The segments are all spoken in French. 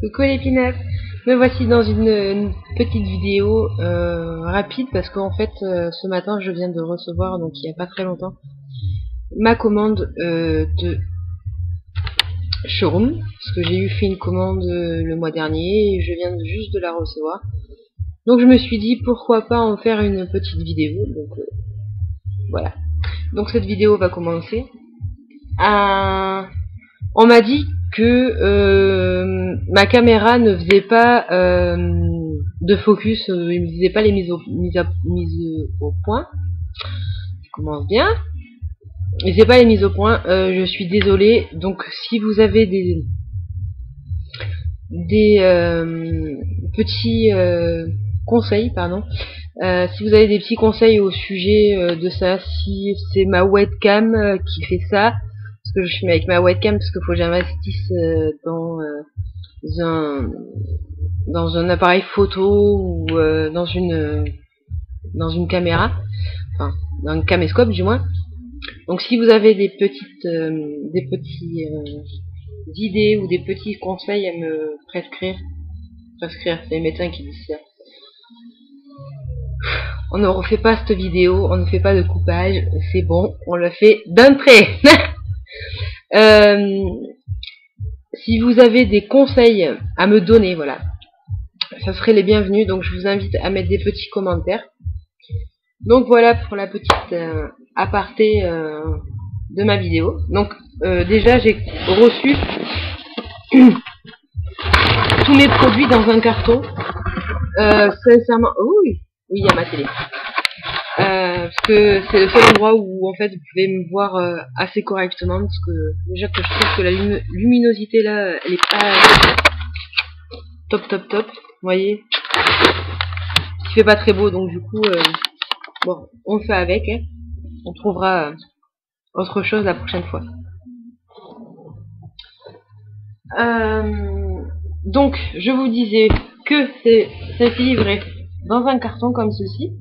Coucou les pinapes, me voici dans une petite vidéo rapide parce qu'en fait ce matin je viens de recevoir, donc il n'y a pas très longtemps, ma commande de showroom, parce que j'ai fait une commande le mois dernier et je viens juste de la recevoir. Donc je me suis dit pourquoi pas en faire une petite vidéo, donc voilà. Donc cette vidéo va commencer. On m'a dit que ma caméra ne faisait pas de focus, il ne faisait pas les mises au point. Je commence bien. Il faisait pas les mises au point. Je suis désolée. Donc si vous avez des petits conseils, pardon. Si vous avez des petits conseils au sujet de ça, si c'est ma webcam qui fait ça, parce que je filme avec ma webcam, parce qu'il faut que j'investisse dans un appareil photo ou dans une caméra, enfin dans un caméscope du moins. Donc si vous avez des petites idées ou des petits conseils à me prescrire, c'est les médecins qui disent ça. On ne refait pas cette vidéo, on ne fait pas de coupage, c'est bon, on le fait d'un trait. Si vous avez des conseils à me donner, voilà, ça serait les bienvenus. Donc je vous invite à mettre des petits commentaires. Donc voilà pour la petite aparté de ma vidéo. Donc déjà j'ai reçu tous mes produits dans un carton. Sincèrement, oui, il y a ma télé. Parce que c'est le seul endroit où en fait vous pouvez me voir assez correctement, parce que déjà que je trouve que la luminosité là elle est pas top, vous voyez, il fait pas très beau, donc du coup bon, on fait avec, hein. On trouvera autre chose la prochaine fois. Donc je vous disais que c'est livré dans un carton comme ceci.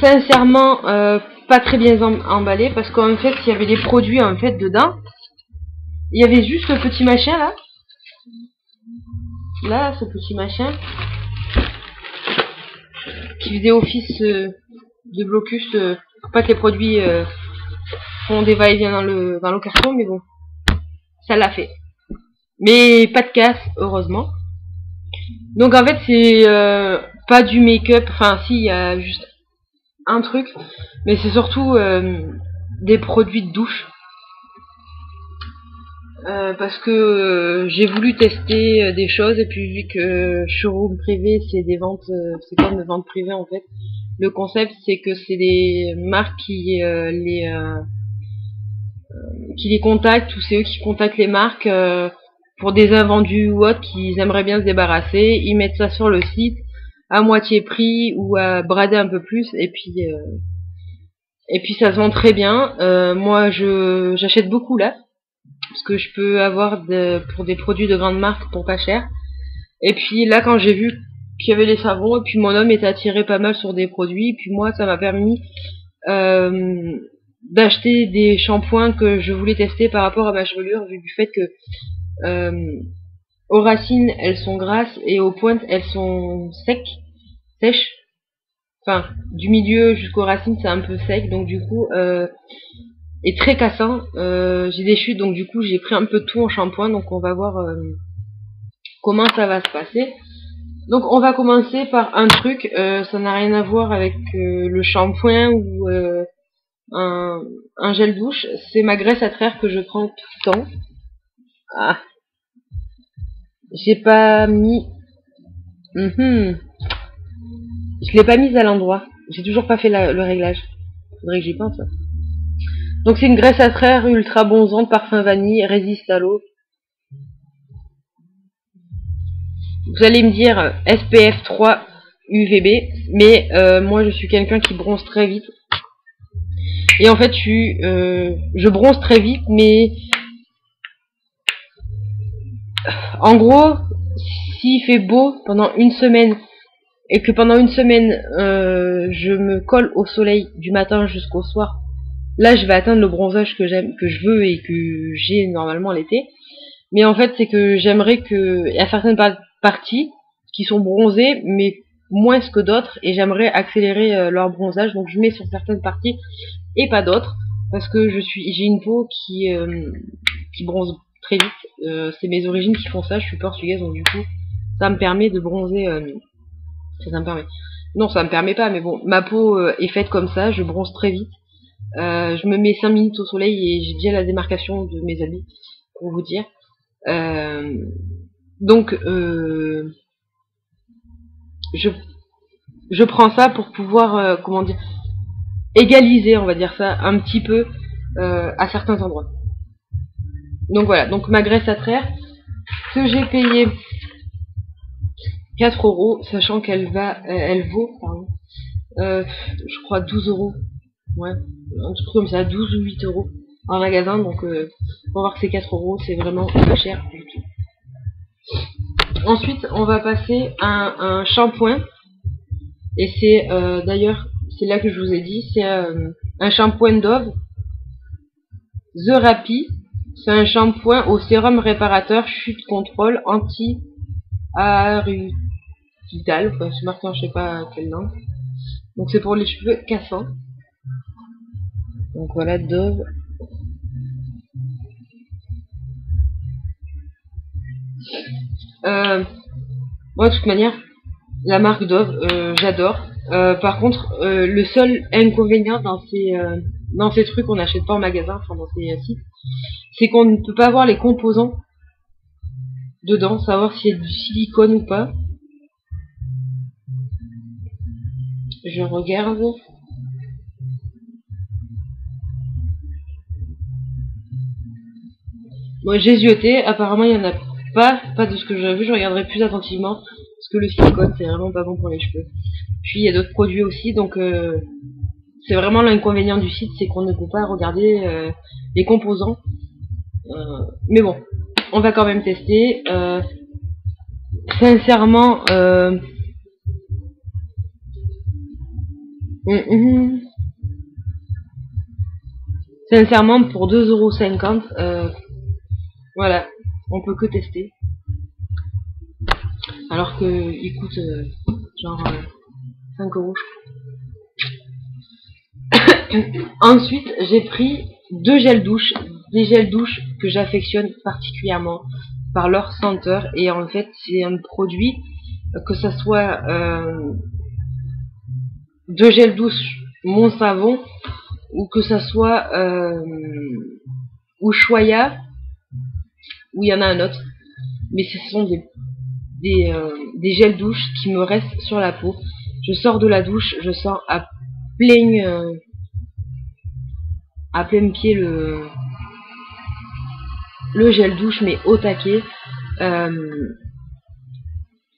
Sincèrement pas très bien emballé, parce qu'en fait il y avait des produits en fait dedans. Il y avait juste ce petit machin là, ce petit machin qui faisait office de blocus pour pas que les produits font des va-et-vient dans le carton, mais bon, ça l'a fait. Mais pas de casse, heureusement. Donc en fait c'est pas du make-up, enfin si, il y a juste un truc, mais c'est surtout des produits de douche. Parce que j'ai voulu tester des choses, et puis vu que showroom privé c'est des ventes, c'est comme une vente privée en fait. Le concept c'est que c'est des marques qui les contactent, ou c'est eux qui contactent les marques pour des invendus ou autres qu'ils aimeraient bien se débarrasser. Ils mettent ça sur le site à moitié prix ou à brader un peu plus, et puis ça se vend très bien. Moi j'achète beaucoup là, parce que je peux avoir pour des produits de grande marque pour pas cher. Et puis là quand j'ai vu qu'il y avait les savons, et puis mon homme était attiré pas mal sur des produits, et puis moi ça m'a permis d'acheter des shampoings que je voulais tester par rapport à ma chevelure, vu du fait que aux racines elles sont grasses et aux pointes elles sont sèches. Enfin, du milieu jusqu'aux racines c'est un peu sec, donc du coup et très cassant. J'ai des chutes, donc du coup j'ai pris un peu de tout en shampoing, donc on va voir comment ça va se passer. Donc on va commencer par un truc, ça n'a rien à voir avec le shampoing ou un gel douche, c'est ma graisse à traire que je prends tout le temps. Ah, j'ai pas mis, je l'ai pas mise à l'endroit, j'ai toujours pas fait le réglage, faudrait que j'y pense. Donc c'est une graisse à traire ultra bonzante, parfum vanille, résiste à l'eau. Vous allez me dire SPF 3 UVB, mais moi je suis quelqu'un qui bronze très vite. Et en fait je bronze très vite, mais en gros, s'il fait beau pendant une semaine, et que pendant une semaine je me colle au soleil du matin jusqu'au soir, là je vais atteindre le bronzage que je veux et que j'ai normalement l'été. Mais en fait, c'est que j'aimerais que il y a certaines parties qui sont bronzées, mais moins que d'autres, et j'aimerais accélérer leur bronzage. Donc je mets sur certaines parties et pas d'autres, parce que j'ai une peau qui bronze très vite. C'est mes origines qui font ça. Je suis portugaise, donc du coup, ça me permet de bronzer. Ça me permet. Non, ça me permet pas, mais bon, ma peau est faite comme ça. Je bronze très vite. Je me mets 5 minutes au soleil et j'ai déjà la démarcation de mes habits, pour vous dire. Donc, je prends ça pour pouvoir, comment dire, égaliser, on va dire ça, un petit peu à certains endroits. Donc voilà, donc ma graisse à traire, que j'ai payé 4 euros, sachant qu'elle elle vaut, pardon, je crois 12 euros. Ouais, un truc comme ça, 12 ou 8 euros en magasin, donc on va voir que c'est 4 euros, c'est vraiment pas cher du tout. Ensuite, on va passer à un shampoing, et c'est d'ailleurs, c'est là que je vous ai dit, c'est un shampoing Dove, The Rapi. C'est un shampoing au sérum réparateur, chute contrôle, anti-arrugal, enfin c'est marqué en je sais pas quelle langue. Donc c'est pour les cheveux cassants. Donc voilà, Dove. Moi de toute manière, la marque Dove, j'adore. Par contre, le seul inconvénient dans ces trucs qu'on n'achète pas en magasin, enfin dans ces sites, c'est qu'on ne peut pas voir les composants dedans, savoir s'il y a du silicone ou pas. Je regarde. Moi j'ai zioté, apparemment il y en a pas de ce que j'ai vu, je regarderai plus attentivement, parce que le silicone c'est vraiment pas bon pour les cheveux. Puis il y a d'autres produits aussi, donc c'est vraiment l'inconvénient du site, c'est qu'on ne peut pas regarder les composants. Mais bon, on va quand même tester. Sincèrement, sincèrement pour 2,50 €, voilà, on peut que tester. Alors que il coûte genre 5 € je crois. Ensuite, j'ai pris 2 gels douche, des gels douche que j'affectionne particulièrement par leur senteur, et en fait c'est un produit, que ça soit 2 gels douche Mon Savon, ou que ça soit Ushuaïa, ou il y en a un autre, mais ce sont des gels douche qui me restent sur la peau. Je sors de la douche, je sens à plein pied le gel douche, mais au taquet.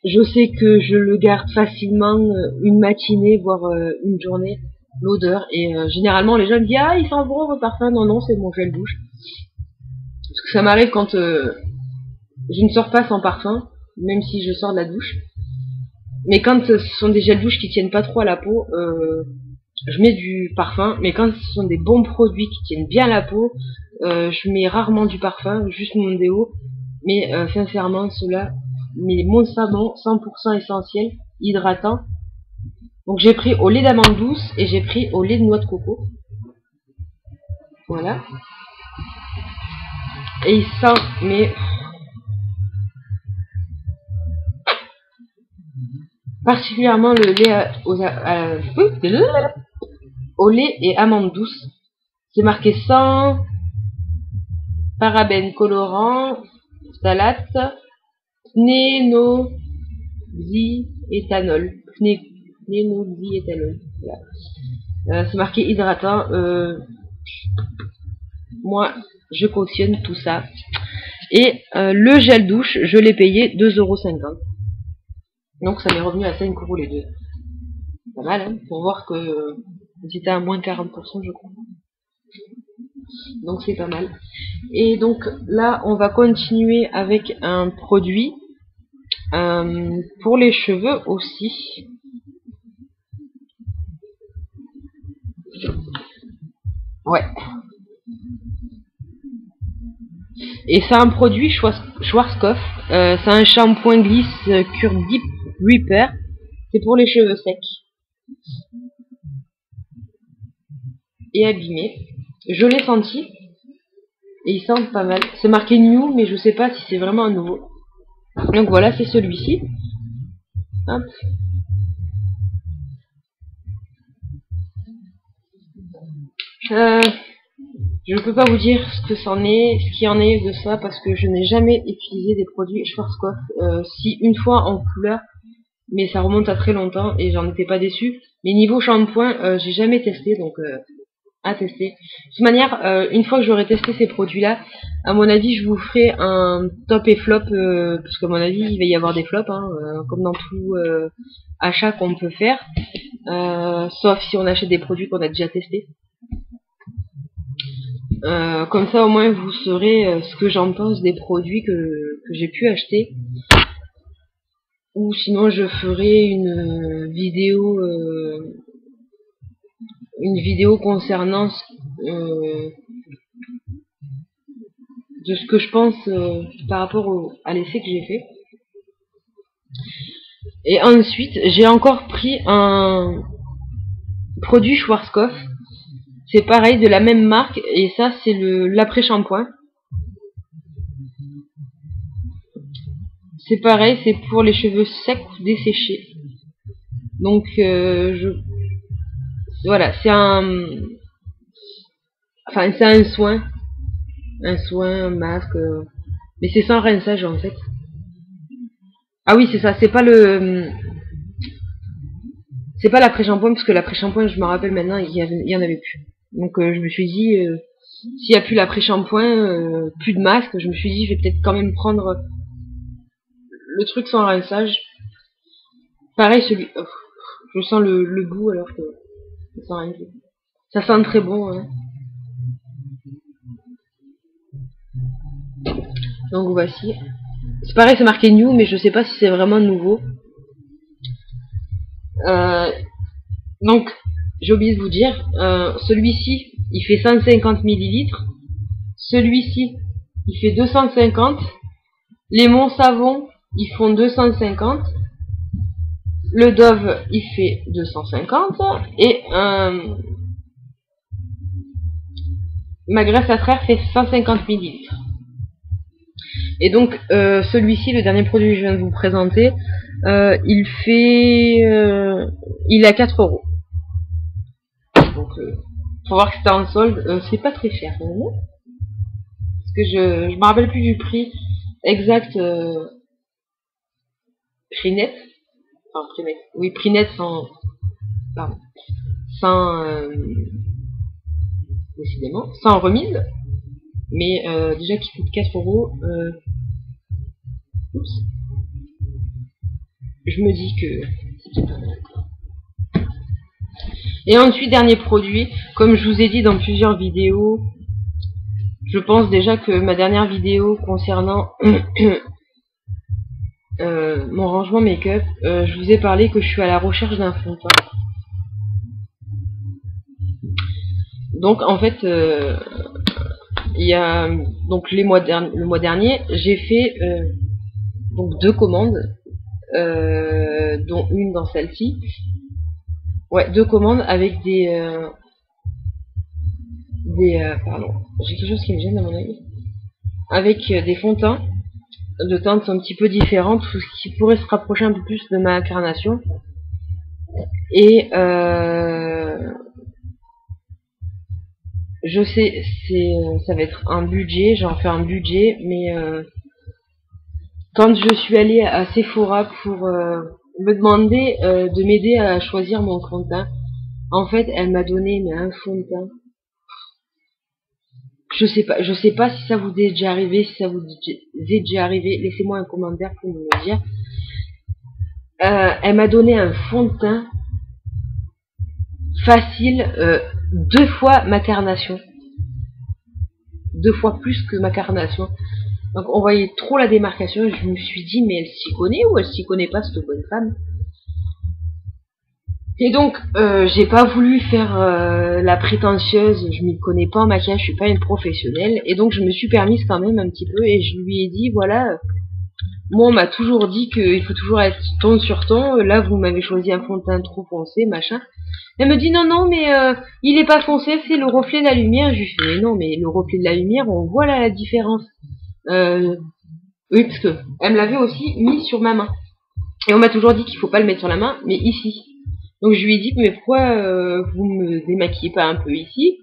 Je sais que je le garde facilement une matinée, voire une journée, l'odeur. Et généralement, les gens me disent ah, il sent bon votre parfum. Non, non, c'est mon gel douche. Parce que ça m'arrive quand je ne sors pas sans parfum, même si je sors de la douche. Mais quand ce sont des gels douche qui tiennent pas trop à la peau, je mets du parfum. Mais quand ce sont des bons produits qui tiennent bien la peau, je mets rarement du parfum, juste mon déo. Mais sincèrement, ceux-là, mais Mon Savon 100% essentiel, hydratant. Donc j'ai pris au lait d'amande douce et j'ai pris au lait de noix de coco. Voilà. Et il sent, mais particulièrement le lait au lait et amande douce. C'est marqué sans parabènes colorants, phtalates, phénoxyéthanol. Phénoxyéthanol. Voilà. C'est marqué hydratant. Moi, je cautionne tout ça. Et le gel douche, je l'ai payé 2,50 €. Donc ça m'est revenu à 5 € les deux. Pas mal, hein, pour voir que c'était à moins 40%, je crois. Donc c'est pas mal. Et donc là, on va continuer avec un produit pour les cheveux aussi. Ouais. Et c'est un produit Schwarzkopf. C'est un shampoing glisse Cure Deep Repair. C'est pour les cheveux secs et abîmés. Je l'ai senti et il sent pas mal. C'est marqué new, mais je sais pas si c'est vraiment un nouveau. Donc voilà, c'est celui-ci. Hop. Je ne peux pas vous dire ce qu'il en est de ça, parce que je n'ai jamais utilisé des produits Schwarzkopf. Si une fois en couleur, mais ça remonte à très longtemps et j'en étais pas déçue. Mais niveau shampoing, j'ai jamais testé, donc à tester. De toute manière, une fois que j'aurai testé ces produits-là, à mon avis, je vous ferai un top et flop, parce qu'à mon avis, il va y avoir des flops, hein, comme dans tout achat qu'on peut faire, sauf si on achète des produits qu'on a déjà testés. Comme ça, au moins, vous saurez ce que j'en pense des produits que j'ai pu acheter. Ou sinon, je ferai une vidéo concernant de ce que je pense par rapport à l'essai que j'ai fait. Et ensuite, j'ai encore pris un produit Schwarzkopf. C'est pareil, de la même marque, et ça c'est l'après-shampoing. C'est pareil, c'est pour les cheveux secs ou desséchés. Donc voilà, c'est un soin, un masque, mais c'est sans rinçage en fait. Ah oui, c'est ça, c'est pas l'après-shampoing, parce que l'après-shampoing, je me rappelle maintenant, il y en avait plus. Donc je me suis dit, s'il n'y a plus l'après-shampoing, plus de masque, je me suis dit, je vais peut-être quand même prendre le truc sans rinçage. Pareil, je sens le goût alors que ça sent rien. Ça sent très bon, hein. Donc voici. C'est pareil, c'est marqué new, mais je sais pas si c'est vraiment nouveau. Donc, j'ai oublié de vous dire, celui-ci, il fait 150 ml. Celui-ci, il fait 250. Les Monts Savon, ils font 250. Le Dove, il fait 250. Et ma graisse à traire fait 150 ml. Et donc, celui-ci, le dernier produit que je viens de vous présenter, il est à 4 €. Donc, faut voir que c'était en solde. C'est pas très cher, parce que je me rappelle plus du prix exact. Prix net. Enfin, prix net. Oui, prix net sans décidément, sans remise. Mais déjà qu'il coûte 4 €. Oups. Je me dis que c'est pas mal. Et ensuite, dernier produit, comme je vous ai dit dans plusieurs vidéos, je pense déjà que ma dernière vidéo concernant mon rangement make-up, je vous ai parlé que je suis à la recherche d'un fond de teint. Donc en fait, il y a donc le mois dernier, j'ai fait donc 2 commandes, dont une dans celle-ci. Ouais, 2 commandes avec pardon, j'ai quelque chose qui me gêne dans mon œil. Avec des fonds de teint de teintes un petit peu différentes, ce qui pourrait se rapprocher un peu plus de ma carnation. Et je sais, ça va être un budget, j'en fais un budget, mais quand je suis allée à Sephora pour me demander de m'aider à choisir mon fond de teint, en fait, elle m'a donné un fond de teint. Je sais pas si ça vous est déjà arrivé, si ça vous est déjà arrivé, laissez-moi un commentaire pour me le dire. Elle m'a donné un fond de teint facile, 2 fois ma carnation. 2 fois plus que ma carnation. Donc on voyait trop la démarcation, je me suis dit, mais elle s'y connaît ou elle s'y connaît pas, cette bonne femme? Et donc, j'ai pas voulu faire la prétentieuse, je m'y connais pas en maquillage, je suis pas une professionnelle, et donc je me suis permise quand même un petit peu, et je lui ai dit, voilà, moi on m'a toujours dit qu'il faut toujours être ton sur ton, là vous m'avez choisi un fond de teint trop foncé, machin. Elle me dit, non, non, mais il est pas foncé, c'est le reflet de la lumière. Je lui fais, mais non, mais le reflet de la lumière, on voit là la différence. Oui, parce que elle me l'avait aussi mis sur ma main. Et on m'a toujours dit qu'il faut pas le mettre sur la main, mais ici. Donc je lui ai dit, mais pourquoi vous me démaquillez pas un peu ici,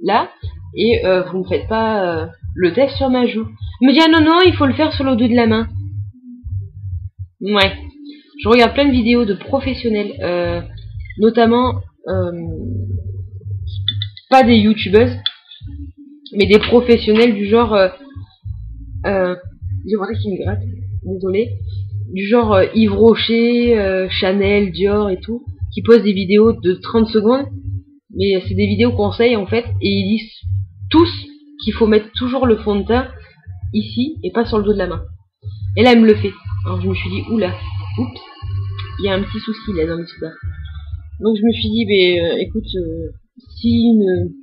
là, et vous me faites pas le test sur ma joue. Elle me dit, ah non, non, il faut le faire sur le dos de la main. Ouais. Je regarde plein de vidéos de professionnels, notamment pas des youtubeuses, mais des professionnels du genre j'aimerais qu'il me gratte, désolé, du genre Yves Rocher, Chanel, Dior et tout, qui posent des vidéos de 30 secondes, mais c'est des vidéos conseils en fait, et ils disent tous qu'il faut mettre toujours le fond de teint ici et pas sur le dos de la main. Et là elle me le fait. Alors je me suis dit, oula, oups, il y a un petit souci là dans l'histoire. Donc je me suis dit, écoute, si une...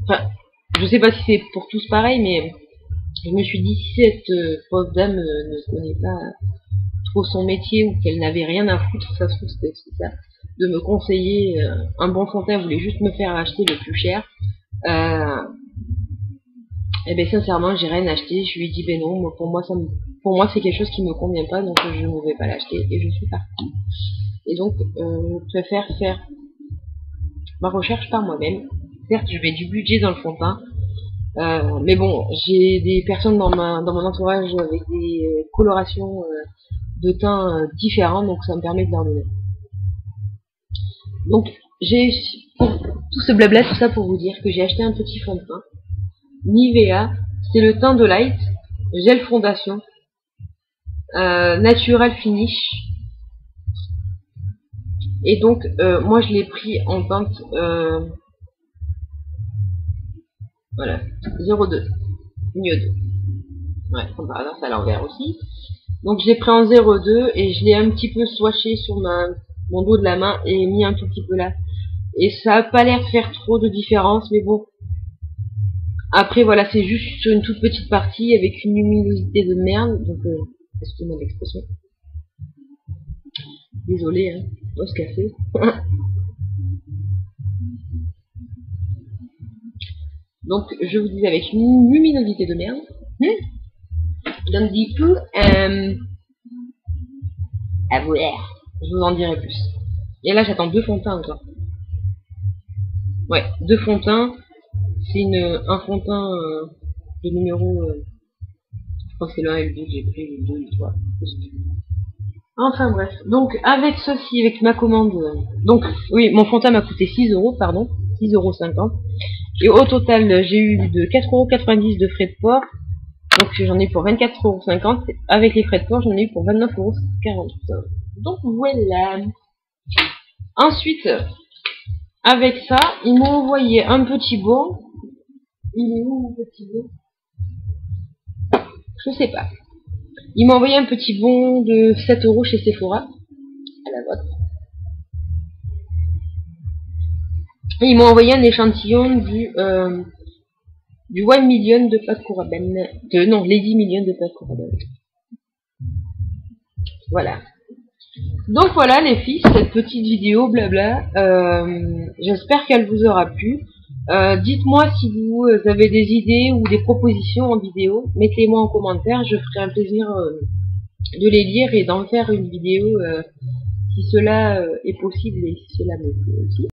Enfin, je sais pas si c'est pour tous pareil, mais je me suis dit, si cette pauvre dame ne connaît pas trop son métier ou qu'elle n'avait rien à foutre, ça se trouve c'était ça, de me conseiller un bon fond de teint, elle voulait juste me faire acheter le plus cher. Et ben sincèrement, j'ai rien acheté. Je lui ai dit, ben non, moi, pour moi c'est quelque chose qui me convient pas, donc je ne vais pas l'acheter et je suis partie. Et donc, je préfère faire ma recherche par moi-même. Certes, je mets du budget dans le fond de teint, mais bon, j'ai des personnes dans mon entourage avec des colorations de teint différentes, donc ça me permet de leur donner. Donc, j'ai tout ce blabla, tout ça pour vous dire que j'ai acheté un petit fond de teint Nivea, c'est le teint de light, gel fondation, natural finish. Et donc, moi je l'ai pris en teinte, voilà, 02, nude. Ouais, on va avoir ça à l'envers aussi. Donc je l'ai pris en 02 et je l'ai un petit peu swatché sur mon dos de la main et mis un tout petit peu là. Et ça a pas l'air de faire trop de différence, mais bon. Après voilà, c'est juste sur une toute petite partie avec une luminosité de merde, donc excusez-moi l'expression. Désolé, hein, on se café. Donc je vous dis avec une luminosité de merde. Donc du coup, à vous je vous en dirai plus. Et là j'attends 2 fonds de teint encore. Ouais, 2 fonds de teint. C'est un fond de teint de numéro, je crois que c'est le 1 et le 2, j'ai pris le 2 et le 3. Enfin bref, donc avec ceci, avec ma commande, donc oui, mon fond de teint m'a coûté 6 €, pardon, 6,50 €. Et au total, j'ai eu de 4,90 € de frais de port, donc j'en ai pour 24,50 €. Avec les frais de port, j'en ai eu pour 29,40 €. Donc voilà. Ensuite, avec ça, ils m'ont envoyé un petit bon. Il est où mon petit bon? Je sais pas. Il m'a envoyé un petit bon de 7 € chez Sephora. À la vôtre. Et ils m'ont envoyé un échantillon du 1 million de pâte Coraben. Non, les 10 millions de pâte Coraben. Voilà. Donc voilà les filles, cette petite vidéo blabla. J'espère qu'elle vous aura plu. Dites-moi si vous avez des idées ou des propositions en vidéo. Mettez-les-moi en commentaire, je ferai un plaisir de les lire et d'en faire une vidéo si cela est possible et si cela me plaît aussi.